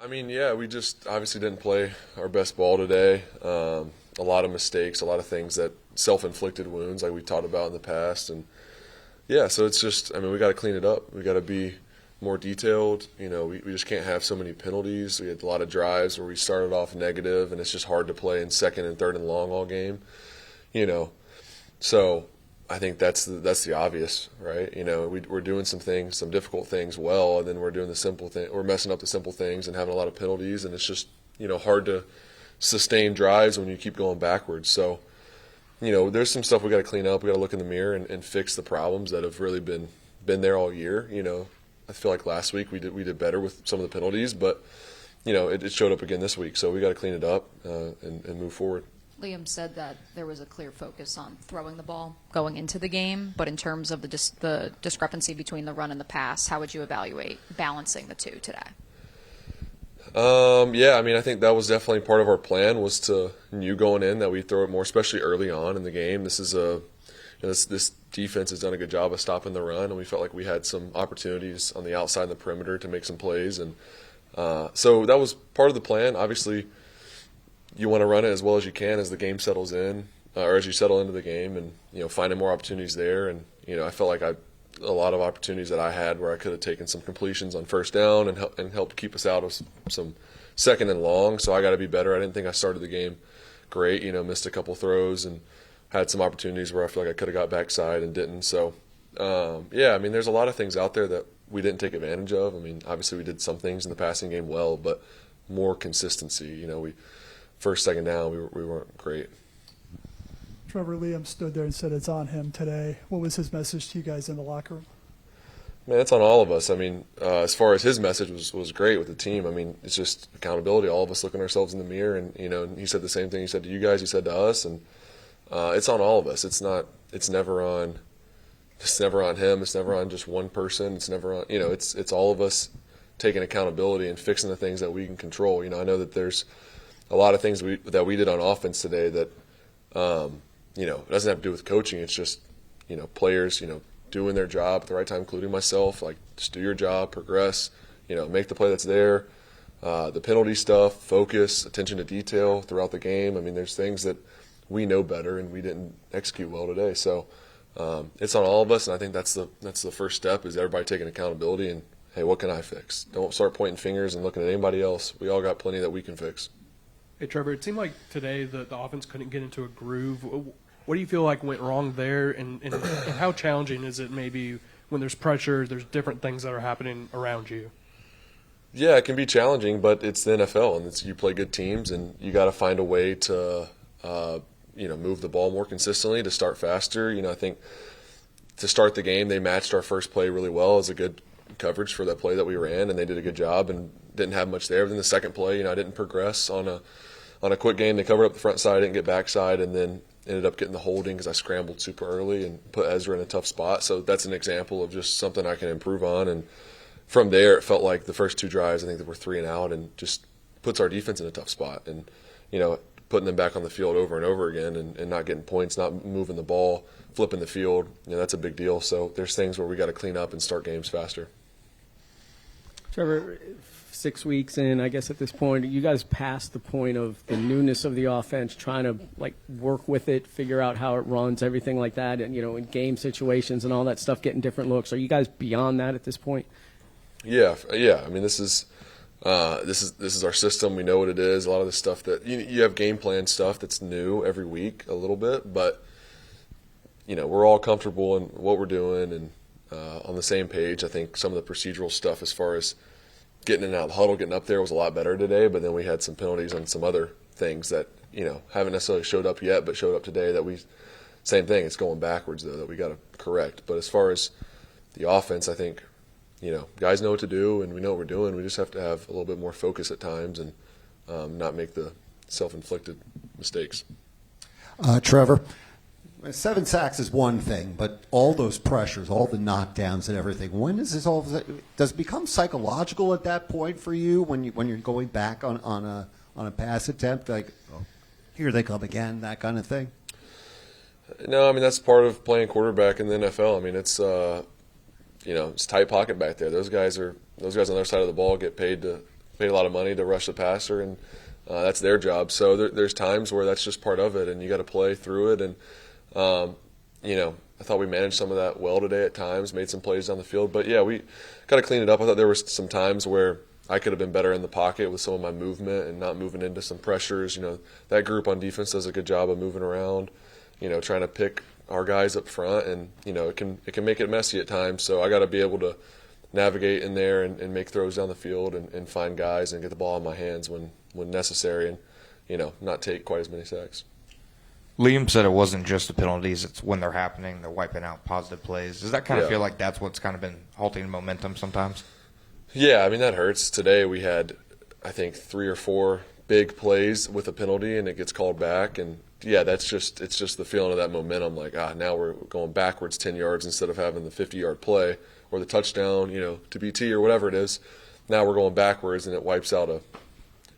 I mean, yeah, we just obviously didn't play our best ball today. A lot of mistakes, a lot of things that self-inflicted wounds like we talked about in the past. And, yeah, so it's just, I mean, we got to clean it up. We got to be more detailed. You know, we just can't have so many penalties. We had a lot of drives where we started off negative, and it's just hard to play in second and third and long all game. You know, so I think that's the obvious, right? You know, we're doing some things, some difficult things well, and then we're doing the simple thing. We're messing up the simple things and having a lot of penalties, and it's just, you know, hard to sustain drives when you keep going backwards. So, you know, there's some stuff we got to clean up. We got to look in the mirror and fix the problems that have really been there all year. You know, I feel like last week we did better with some of the penalties, but you know, it showed up again this week. So we got to clean it up and move forward. Liam said that there was a clear focus on throwing the ball going into the game, but in terms of the discrepancy between the run and the pass, how would you evaluate balancing the two today? Yeah, I mean, I think that was definitely part of our plan, was to knew going in that we throw it more, especially early on in the game. This is this defense has done a good job of stopping the run, and we felt like we had some opportunities on the outside and the perimeter to make some plays, and so that was part of the plan. Obviously, you want to run it as well as you can as the game settles in, or as you settle into the game, and you know, finding more opportunities there. And you know, I felt like a lot of opportunities that I had where I could have taken some completions on first down and helped keep us out of some second and long. So I got to be better. I didn't think I started the game great. You know, missed a couple throws and had some opportunities where I feel like I could have got backside and didn't. So, yeah, I mean, there's a lot of things out there that we didn't take advantage of. I mean, obviously we did some things in the passing game well, but more consistency. You know, first, second down, we weren't great. Trevor, Liam stood there and said it's on him today. What was his message to you guys in the locker room? Man, it's on all of us. I mean, as far as his message was great with the team. I mean, it's just accountability. All of us looking ourselves in the mirror, and you know, and he said the same thing he said to you guys. He said to us, and it's on all of us. It's never on him. It's never on just one person. It's never on. You know, it's all of us taking accountability and fixing the things that we can control. You know, I know that there's a lot of things that we did on offense today that. You know, it doesn't have to do with coaching. It's just, you know, players, you know, doing their job at the right time, including myself. Like, just do your job, progress, you know, make the play that's there. The penalty stuff, focus, attention to detail throughout the game. I mean, there's things that we know better and we didn't execute well today. So it's on all of us, and I think that's the first step, is everybody taking accountability and, hey, what can I fix? Don't start pointing fingers and looking at anybody else. We all got plenty that we can fix. Hey, Trevor, it seemed like today the offense couldn't get into a groove. What do you feel like went wrong there, and how challenging is it maybe when there's pressure, there's different things that are happening around you? Yeah, it can be challenging, but it's the NFL, and you play good teams, and you got to find a way to you know, move the ball more consistently, to start faster. You know, I think to start the game, they matched our first play really well. It was a good coverage for that play that we ran, and they did a good job and didn't have much there. But then the second play, you know, I didn't progress on a quick game. They covered up the front side, didn't get backside, and then ended up getting the holding because I scrambled super early and put Ezra in a tough spot. So that's an example of just something I can improve on. And from there, it felt like the first two drives, I think that were 3 and out, and just puts our defense in a tough spot. And, you know, putting them back on the field over and over again and not getting points, not moving the ball, flipping the field, you know, that's a big deal. So there's things where we got to clean up and start games faster. Trevor, 6 weeks in, I guess at this point, you guys passed the point of the newness of the offense, trying to like work with it, figure out how it runs, everything like that, and you know, in game situations and all that stuff, getting different looks. Are you guys beyond that at this point? Yeah. I mean, this is our system. We know what it is. A lot of the stuff that you have game plan stuff that's new every week a little bit, but you know, we're all comfortable in what we're doing and on the same page. I think some of the procedural stuff as far as getting in and out of the huddle, getting up there was a lot better today, but then we had some penalties on some other things that, you know, haven't necessarily showed up yet, but showed up today that same thing, it's going backwards though, that we got to correct. But as far as the offense, I think, you know, guys know what to do and we know what we're doing. We just have to have a little bit more focus at times and not make the self-inflicted mistakes. Trevor, 7 sacks is one thing, but all those pressures, all the knockdowns and everything, when does this all does it become psychological at that point for you when you're going back on a pass attempt, like, oh, here they come again, that kind of thing? No, I mean, that's part of playing quarterback in the NFL. I mean, it's you know, it's tight pocket back there. Those guys on the other side of the ball get paid to paid a lot of money to rush the passer, and that's their job. So there's times where that's just part of it, and you got to play through it. And I thought we managed some of that well today at times, made some plays down the field. But yeah, we got to clean it up. I thought there were some times where I could have been better in the pocket with some of my movement and not moving into some pressures. That group on defense does a good job of moving around, trying to pick our guys up front, and it can make it messy at times. So I got to be able to navigate in there and make throws down the field and find guys and get the ball in my hands when necessary, and not take quite as many sacks. Liam said it wasn't just the penalties; it's when they're happening, they're wiping out positive plays. Does that kind of feel like that's what's kind of been halting momentum sometimes? Yeah, I mean, that hurts. Today we had, I think, 3 or 4 big plays with a penalty, and it gets called back. And yeah, it's just the feeling of that momentum. Like, now we're going backwards 10 yards instead of having the 50-yard play or the touchdown, to BT or whatever it is. Now we're going backwards, and it wipes out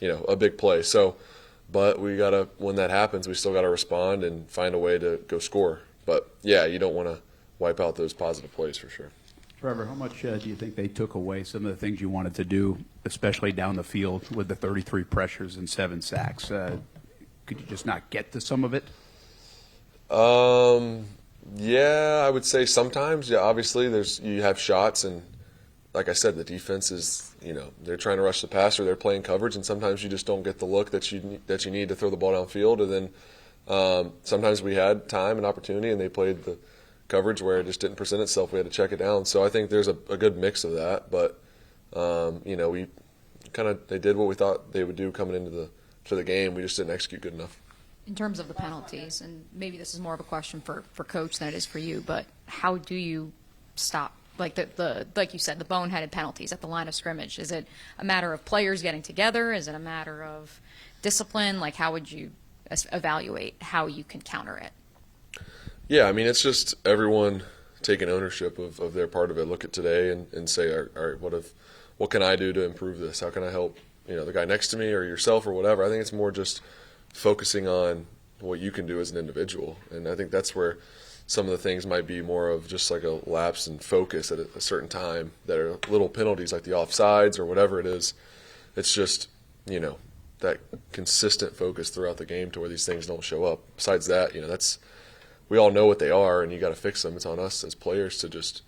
a big play. So, but we gotta, when that happens, we still gotta respond and find a way to go score. But yeah, you don't want to wipe out those positive plays for sure. Trevor, how much do you think they took away some of the things you wanted to do, especially down the field with the 33 pressures and 7 sacks? Could you just not get to some of it? Yeah, I would say sometimes. Yeah, obviously you have shots, and like I said, the defense is, they're trying to rush the passer, they're playing coverage, and sometimes you just don't get the look that you need to throw the ball downfield. And then sometimes we had time and opportunity, and they played the coverage where it just didn't present itself. We had to check it down. So I think there's a good mix of that. But we they did what we thought they would do coming into the game. We just didn't execute good enough. In terms of the penalties, and maybe this is more of a question for Coach than it is for you, but how do you stop, like like you said, the boneheaded penalties at the line of scrimmage? Is it a matter of players getting together? Is it a matter of discipline? Like, how would you evaluate how you can counter it? Yeah, I mean, it's just everyone taking ownership of their part of it. Look at today and say, all right, what can I do to improve this? How can I help the guy next to me or yourself or whatever? I think it's more just focusing on what you can do as an individual. And I think that's where some of the things might be more of just like a lapse in focus at a certain time that are little penalties like the offsides or whatever it is. It's just, that consistent focus throughout the game to where these things don't show up. Besides that, we all know what they are, and you got to fix them. It's on us as players to just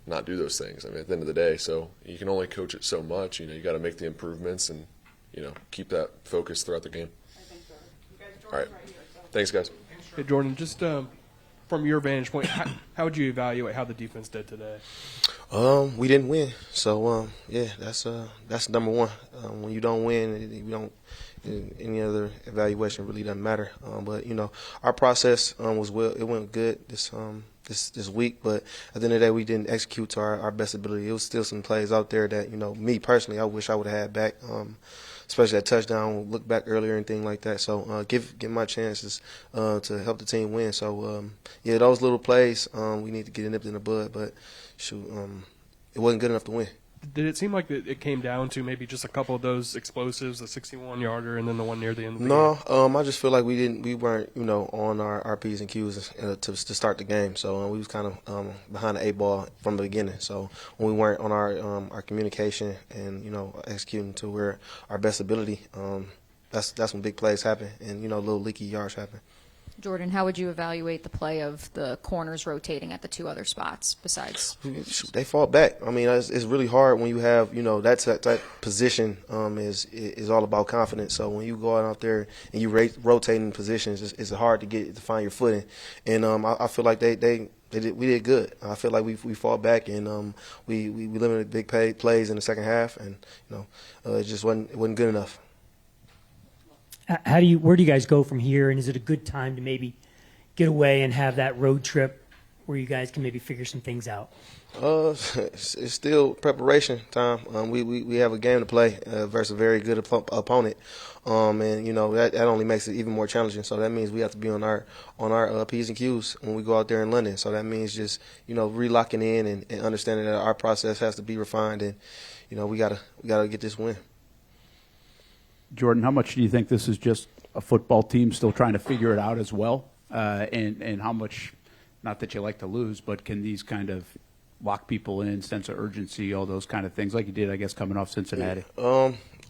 not do those things. I mean, at the end of the day, so you can only coach it so much. You got to make the improvements and keep that focus throughout the game. All right, thanks, guys. Hey, Jourdan, just from your vantage point, how would you evaluate how the defense did today? We didn't win, so yeah, that's number one. When you don't win, you don't. Any other evaluation really doesn't matter. But our process was well. It went good this week. But at the end of the day, we didn't execute to our best ability. It was still some plays out there that me personally, I wish I would have had back. Especially that touchdown, look back earlier and things like that. So give my chances to help the team win. So yeah, those little plays we need to get nipped in the bud. But shoot, it wasn't good enough to win. Did it seem like it came down to maybe just a couple of those explosives, the 61-yarder and then the one near the end of the game? I just feel like we weren't on our P's and Q's to start the game. So we was kind of behind the 8 ball from the beginning. So when we weren't on our communication and executing to where our best ability, that's when big plays happen and little leaky yards happen. Jourdan, how would you evaluate the play of the corners rotating at the 2 other spots besides? They fought back. I mean, it's really hard when you have, that position is all about confidence. So when you go out there and you rotating positions, it's hard to find your footing. And I feel like we did good. I feel like we fought back and we limited big plays in the second half, and it just wasn't good enough. Where do you guys go from here, and is it a good time to maybe get away and have that road trip where you guys can maybe figure some things out? It's still preparation time. We have a game to play versus a very good opponent, and that only makes it even more challenging. So that means we have to be on our P's and Q's when we go out there in London. So that means just relocking in and understanding that our process has to be refined, and we gotta get this win. Jourdan, how much do you think this is just a football team still trying to figure it out as well? And how much, not that you like to lose, but can these kind of lock people in, sense of urgency, all those kind of things, like you did, I guess, coming off Cincinnati?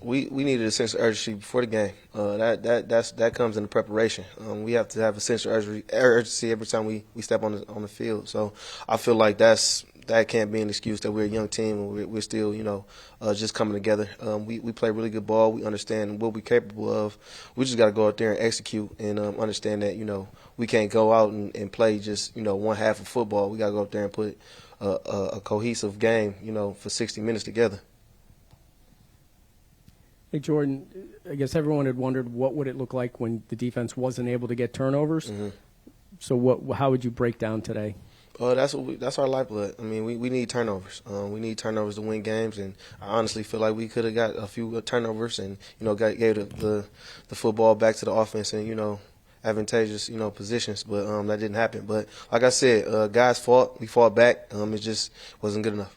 We needed a sense of urgency before the game. That comes in the preparation. We have to have a sense of urgency every time we step on the field. So I feel like that can't be an excuse that we're a young team and we're still just coming together. We play really good ball. We understand what we're capable of. We just got to go out there and execute and understand that we can't go out and play just one half of football. We got to go out there and put a cohesive game for 60 minutes together. Hey, Jourdan, I guess everyone had wondered what would it look like when the defense wasn't able to get turnovers. Mm-hmm. So how would you break down today? That's our lifeblood. I mean, we need turnovers. We need turnovers to win games, and I honestly feel like we could have got a few turnovers and gave the football back to the offense and advantageous positions, but that didn't happen. But like I said, guys fought. We fought back. It just wasn't good enough.